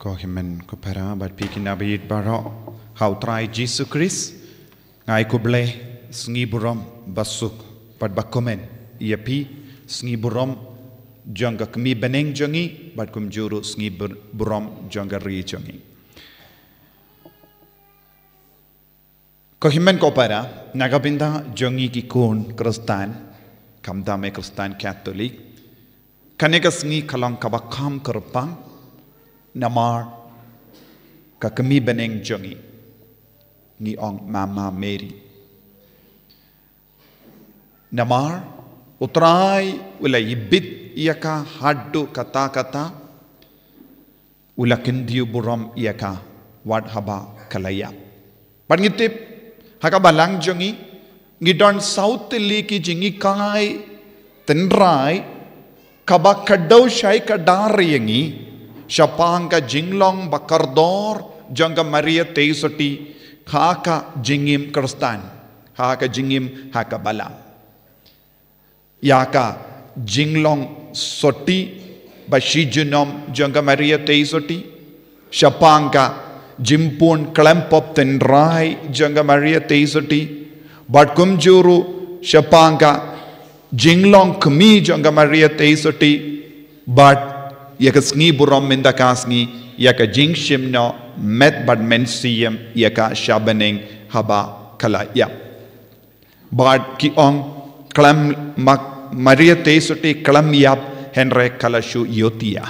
ก็เห็นมันก็พระบัดพีกินาบีดบาระเฮาตรายยิสุคริสไงกุเบลสงีบุรมบัสุกบัดบักคอมเมนอีพีสงีบุรมจังกักมีเบนเองจังงี้บัดคุมจูรุสงีบุรมจังกัรีจังงี้ก็เห็นมันก็พระนักบินดาจังงี้กิคูนคริสเตียนคำดามคริสเตียนแคทอลิกคันเอกสงีขลังกับบักคำกระปังNamar kakami beneng jongi ni ong mama Mary Namar utrai ula ibit iaka haddu kata ula kendiu buram iaka wad haba kalaya pangitip haka balang jongi ngidon south li ki jingi kai tenrai kabak kadau shai kadari yangi Shapanga jinglong bakardor jangga Maria teisoti haka jingim kristan haka jingim haka balam yaka jinglong soti bashijunom jangga Maria teisoti Shapanga jimpun klempop tenrai jangga Maria teisoti batkumjuru Shapanga jinglong kemi jangga Maria teisoti but Yaka sngi buram minda kasngi yaka jingshim no met bad mensiyam yaka shabaneng haba kala yap bad ki ong klam mak Maria teisoti klam yap henre kalashu yotia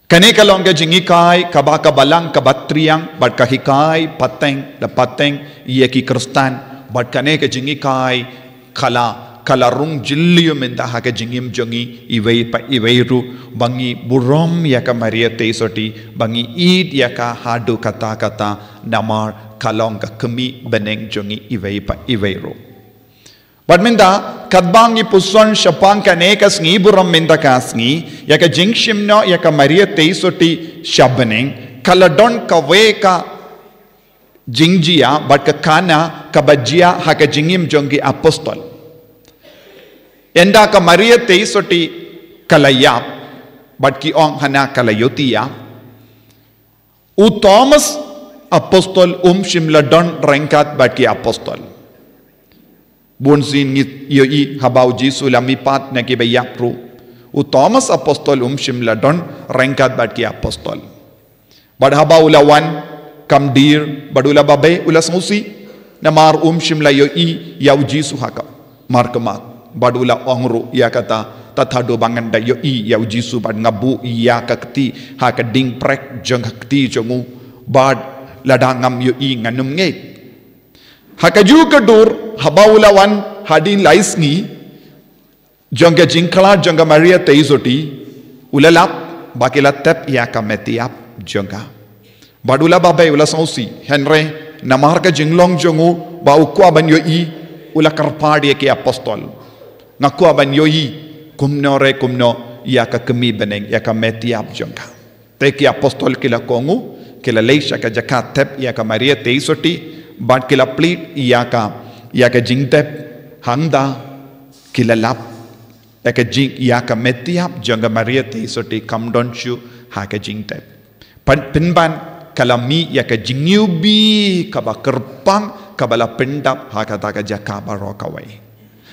kane kalonga jingi kai kabaka balang kabatriang bad kahikai pateng da pateng yaki kristan bad kane ka jingi kai kala kalarung jilliyo menda haka jingim jongi iweiru bangi burom yaka Maria teisoti bangi id yaka hadu kata namar kalong ka kemi beneng jongi iweiru badmenda kadbangi puson shapang kaneka sngi burom menda kasngi yaka jingshimno yaka Maria teisoti shabeneng kaladon kaweka jingjia bad ka kana kabajia haka jingim jongi apostol Enda ka Maria teisoti kalayap but ki ong hana kalayotia u Thomas apostol shimladon rengkat but ki apostol bunsin yoi habau jisu lamipat na ki bayapru u Thomas apostol shimladon rengkat but ki apostol but habau lawan kam dir badula babe ula sausi namar shimla yoi yau jisu haka markemak badula ongru ya kata tathado banganda yo i ya jisu bad ngabu ya kakti ha ka ding prek jong hakti jongu bad ladangam yo i nganum nge ha ka ju ka dur habaula wan hadin laisni jonga jinkala jonga Maria teisoti ulalap bakila tep ya ka metiap jonga badula babai ula sausi henre namar ka jinglong jongu bau kwa ban yo i ula karpadi ke apostol ngaku aban yoi kumno yaka kemi beneng yaka metiap jonga teki apostol kila kongu kila leisha ka jakat tep yaka Maria teisoti bad kila plit yaka jingtep hangda kila lap yaka metiap jonga Maria teisoti kamdon shu haka jingtep pinban kala mi yaka jingyubi kaba kerpang kabala pendap haka taka jakaba rokawai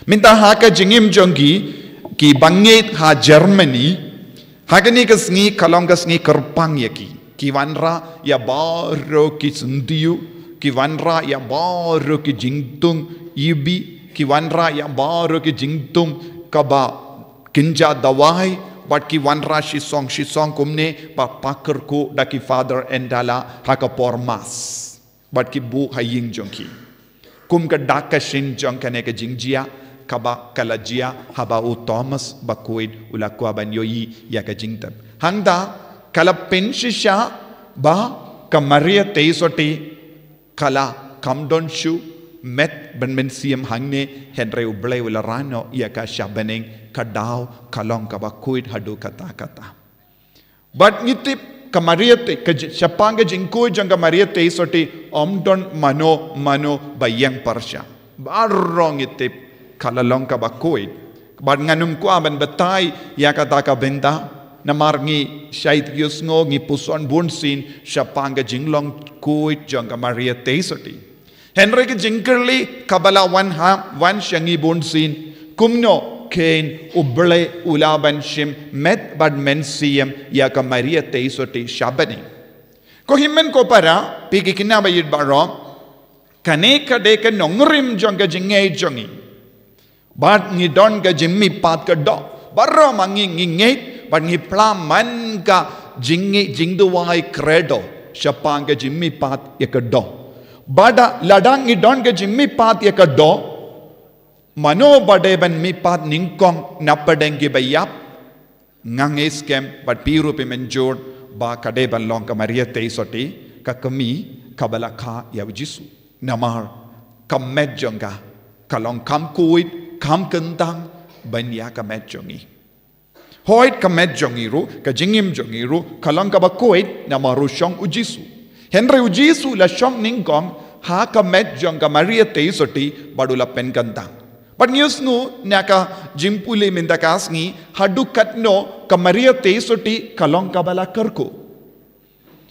Minta haka jingim jongi ki banget ha Germany haka ni kasngi kalong kasngi kerpang yaki ki wanra ya baro ki sundiu ki wanra ya baro ki jingtung ibi ki wanra ya baro ki jingtung kaba kinja dawai but ki wanra shi song kumne pa pakar ko da ki father endala haka pormas but ki bu haying jongi kum ka daka shin jong kane ka jingjia kaba kalajia haba u Thomas bakuid ulakwa ban yoi ya ka jingtab hangda kala penshisha ba ka Maria teisoti kala kamdon shu met ban mensiam hangne henre ublay ularano ya ka shabaneng kadaw kalong ka bakuid hadu kata but ngitip ka Maria te ka shapanga jingko janga Maria teisoti omdon mano bayang parsha barong itip kalalong ka bakuid bad nganum ko aban batay ya kata ka benda namar ngi syait yus ngo ngi puson bun sin syapanga jinglong kuit jong ka Maria teisoti Henry ke jingkerli kabala wan shangi bun sin kumno kain uble ulaban shim met bad mensiem ya ka Maria teisoti shabani ko himmen ko para pigi kinabayid baro kaneka de ka nongrim jong ka jingay jongi bad ngi don ka jimmi pat ka do baro mangi ngi but ngi plaman ka jingduwai credo syapang ka jimmi pat yakado bada ladang ngi don ka jimmi pat yakado mano badeban mi pat ningkong napadengi bayap ngangis kem but piru pimenjur ba kadeban long ka Maria teisoti ka kami kabala kha ya Jisu namar kamet jonga kalong kam kuit kam kentang banya kamet jongi Hoit kamet jongiru, ka jingim jongiru, kalang ka bakoit na marusyong ujisu. Henry ujisu la syong ningkong ha kamet jong ka Maria teisoti badula pen kantang. But news nu naka jimpuli mindakas ni hadu katno ka Maria teisoti kalong ka bala karko.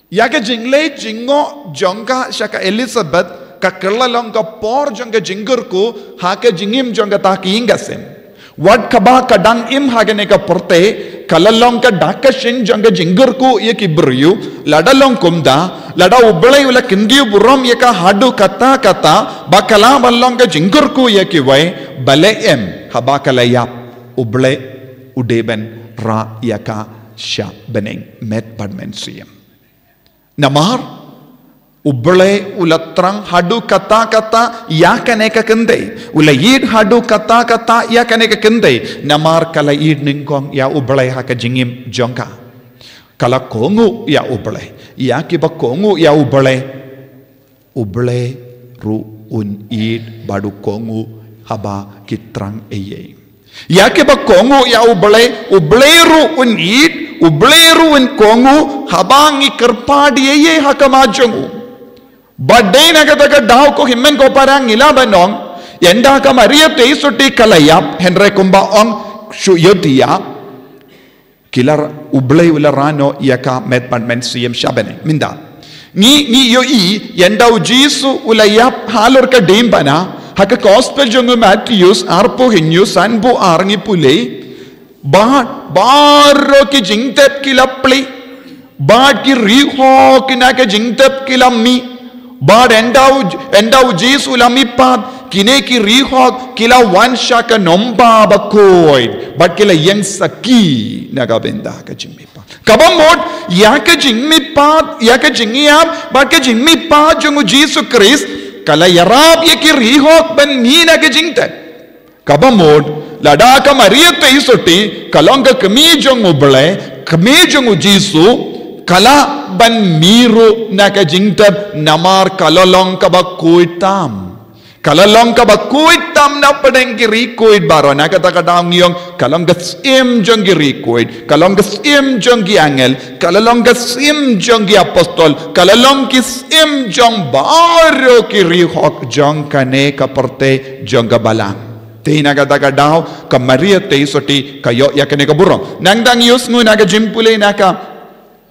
Yaka jingle jingo jongka shaka Elizabeth ka kerlalong ka por jong ka jingurku ha ka jingim jong ka takiingasem. Wat kaba kadang im hagane ka porte kalalong ka daka shin janga jingurku ye kibriyu ladalong kumda lada ublay ula kindiyu burom ye ka hadu kata bakala ballong ka jingurku ye kiwai bale em habakalaya ublay udeben ra yaka sha beneng met badmensiyam namar ublay ulatrang hadu kata yakane ka kende ula yid hadu kata yakane ka kende namar kala yid ningkong ya ublay ha ka jingim jongka kala kongu ya ublay yakiba kongu ya ublay ru un yid badu kongu haba kitrang eye yakiba kongu ya ublay ru un yid ru un kongu habangi kerpadi eye hakamajongu Badai nagataka daw ko himmen ko parang ila banong yenda ka Maria teisoti kalayap Henry kumba ong shuyodiya kilar ublay ularano yaka metman mensiyem shabane minda ni yo yenda ujisu ulayap halur ka dimbana haka gospel jongu Matthews arpo hinyu sanbu arngi pulay baro ki jingtep kilapli bad ki riho kinaka jingtep kilammi Bad endau Jesu lamipad kine ki rihok kila wansha ka nomba bakoid but kila yang saki naga benda ka jingmipa kabamot ya ka jingiap but ka jingmipa jungu Jesu Christ kala yarab ye ki rihok ban ni na ka jingta kabamot lada ka Maria teisoti kalonga kami jungu bale kami jungu Jesu kala ban miru naka jingtab namar kalalong ka ba kuitam na padeng kiri kuit baro naka takadang yung kalong gasim jong kiri kuit kalong gasim jong ki angel kalalong gasim jong ki apostol kalalong kisim jong baro kiri hok jong kane ka parte jong ka balang Tina kata daw ka Maria teisoti kayo yakane ka burong nangdang yus ngu naka jimpule naka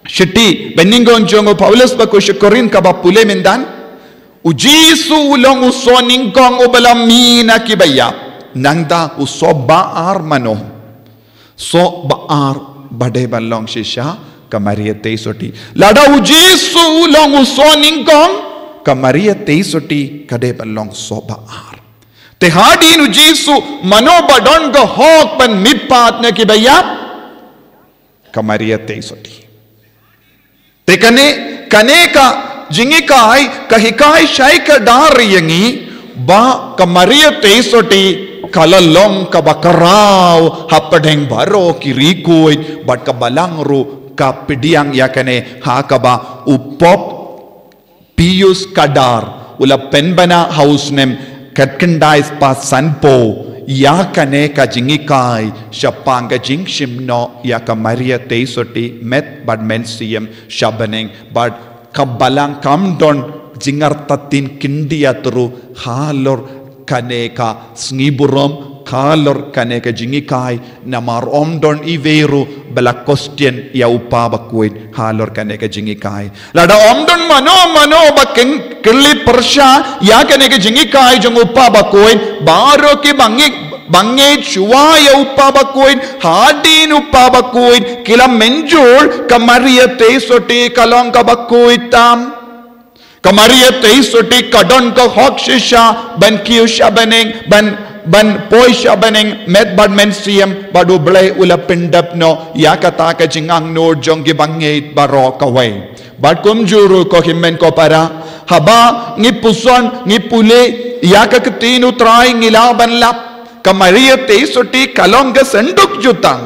Shiti beningon jongo Paulus bako shikorin kaba pule mendan ujisu ulong uso ningkong ubalamina kibaya nangda uso baar mano so baar bade balong shisha ka Maria teisoti lada ujisu ulong uso ningkong ka Maria teisoti kade balong so baar tehadin ujisu mano badon go hok pan mipat na kibaya ka Maria teisoti te kane ka jingi kai kahikai shai ka dar yangi ba ka Maria teisoti kalalong ka bakarao hapadeng baro kirikoi but ka balangru ka pidiang yakane ha ka ba upop Pius Kadar ula penbana house nem katkandais pa sanpo yakane ka jingikai shapanga jingshimno yaka Maria teisoti met bad mensiyem shabaneng bad kabalang kamdon jingartatin kindiatru halor kaneka sniburom halor kane ke jingikai namar omdon iveru bela question ya upa bakuin halor kane ke jingikai lada omdon mano baking keli persya ya kane ke jingikai jong upa bakuin baro ki bange chua ya upa bakuin hadin upa bakuin kila menjul kamaria te soti kalong ka bakuitam kamaria te soti kadon ka hok shisha ban kiusha baneng ban poisha baneng met bad mensiam badu blay ula pindap no ya kata ka jingang nur jong gi bange baro ka way bad kum juru ko himmen ko para haba ngi puson ngi pule ya ka tinu try ngilaban lap kamaria te soti kalong ka senduk jutang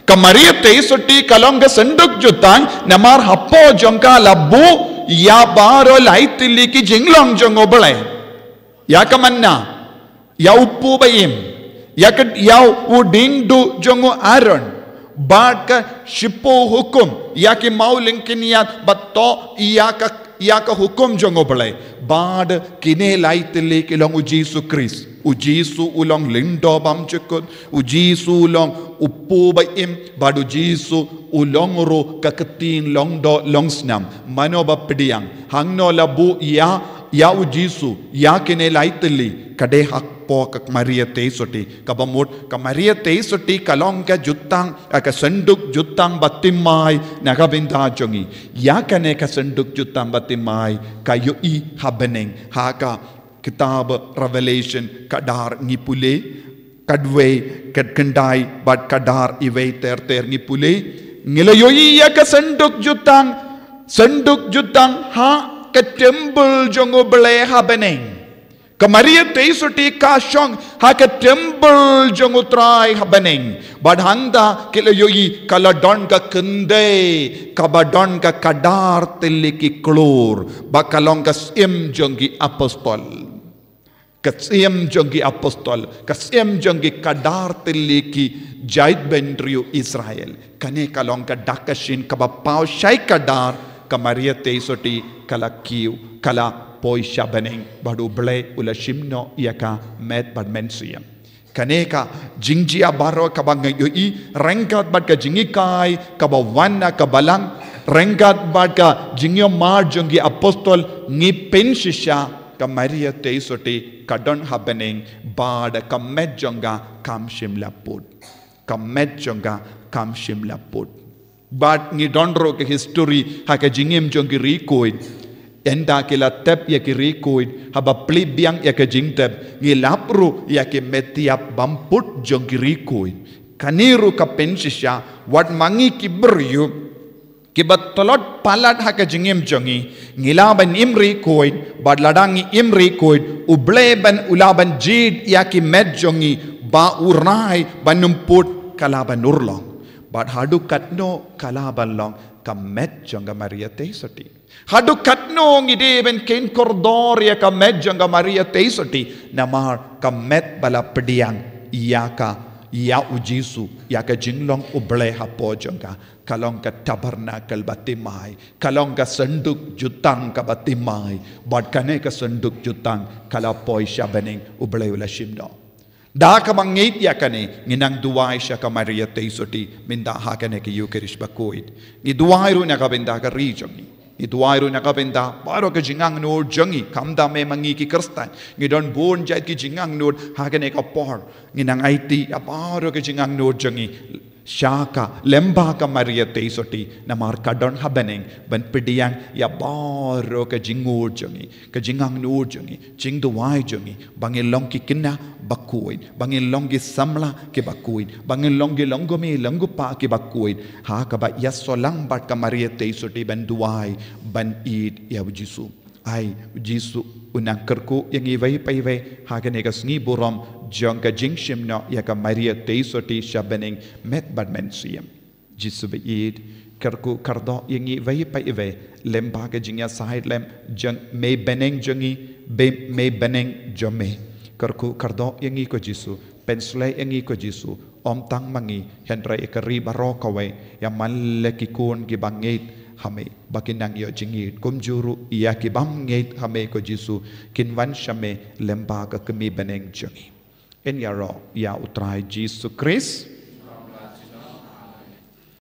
kamaria te soti kalong ka senduk jutang namar hapo jong ka labu ya baro laitili ki jinglong jong oblay ya kamanna ya upu bayim ya udindu jongo aron bad ka shipo hukum ya ki mauling kiniyat bato ya ka hukum jongo balai bad kine laitili kilong ujisu Kris ujisu ulong lindo bam chukut ujisu ulong upu bayim bad ujisu ulong ro kaketin long do long snam mano bapdiang hangno labu ya ujisu ya kine laitili kade hak po ka Maria te soti kabamut ka Maria te soti kalong ka jutang ka senduk jutang batimai nakabinda jongi ya kane ka senduk jutang batimai kayo I habeneng haka kitab Revelation kadar ngipule kadwe kadkandai bad kadar iwe ter ngipule ngilayoyi ya ka senduk jutang ha ka temple jongo bele habeneng Kamaria te soti ka shong ha ka temple jong utrai habaneng badhangda kelayoyi kala don ka kende kabadon ka kadar teliki klor bakalong ka sim jongi apostol kasim jongi apostol kasim jongi kadar teliki jait bendrio Israel kane kalong ka dakashin kabapau shai kadar kamaria te soti kala kiu kala poisha beneng badu ble ula shimno yaka met bad mensiam kaneka jingjia baro kabang yoi rengkat bad ka jingikai kabawana kabalang rengkat bad ka jingyo mar jongi apostol ngi penshisha ka Maria te soti kadon habeneng bad ka met jonga kam shimla put ka met jonga kam shimla put bad ngi dondro ke history ha ka jingim jongi rikoid enda kila tep ya ki rikoid haba plib biang ya ke jingtep ngilapru ya ke metiap bamput jong ki rikoid kaniru ka pensisya wat mangi ki beryu ki batolot palat ha ke jingim jongi ngilaban imri koid badladangi imri koid ubleban ulaban jid ya ki met jongi ba urai banumput kalaban urlong bad hadu katno kalaban long ka met jonga Maria te soti hadu katno ngide ben ken kordor ya ka met jonga Maria te soti namar ka met bala pediang ya ujisu ya ka jinglong uble hapo jonga kalong ka tabernakel batimai kalong ka senduk jutang ka batimai bad kane ka senduk jutang kala poisha bening uble ula shimno da ka mangit ya kane nginang duwai sya ka Maria te soti minda ha kane ki Eucharist bakoid ni duwai ru na ka benda ka rijongi ni duwai ru na ka benda baro ka jingang nur jongi kamda me mangi ki kristan ni don bon jait ki jingang nur ha kane ka por nginang IT baro ka jingang nur jongi Shaka lemba ka Maria te soti namar kadon habeneng ban pediang ya baro ka jingur jongi ka jingang nur jongi jing duwai jongi bangin long ki kinna bakuin bangin long ki samla ki bakuin bangin long ki longomi longupa ki bakuin ha ka ba yasolang bat ka Maria te soti ban duwai ban id ya Jisu ai Jisu unang kerku yang iwai paiwai ha ka ne ka sngi buram jong ka jingshim no ya ka Maria te soti shabening met bad mensiam Jisu be id kerku kardo yang iwai paiwai lemba ka jingya side lem jong me beneng jongi be me beneng jome kerku kardo yang i ko Jisu pensle yang i ko Jisu om tang mangi hendra ikari baro kawe ya malle ki kun ki bangit hame bakinang yo jingit kumjuru iya ki bam ngeit hame ko Jisu kinwan shame lemba ka kemi beneng jongi En ya ro ya utrai Jesus Christ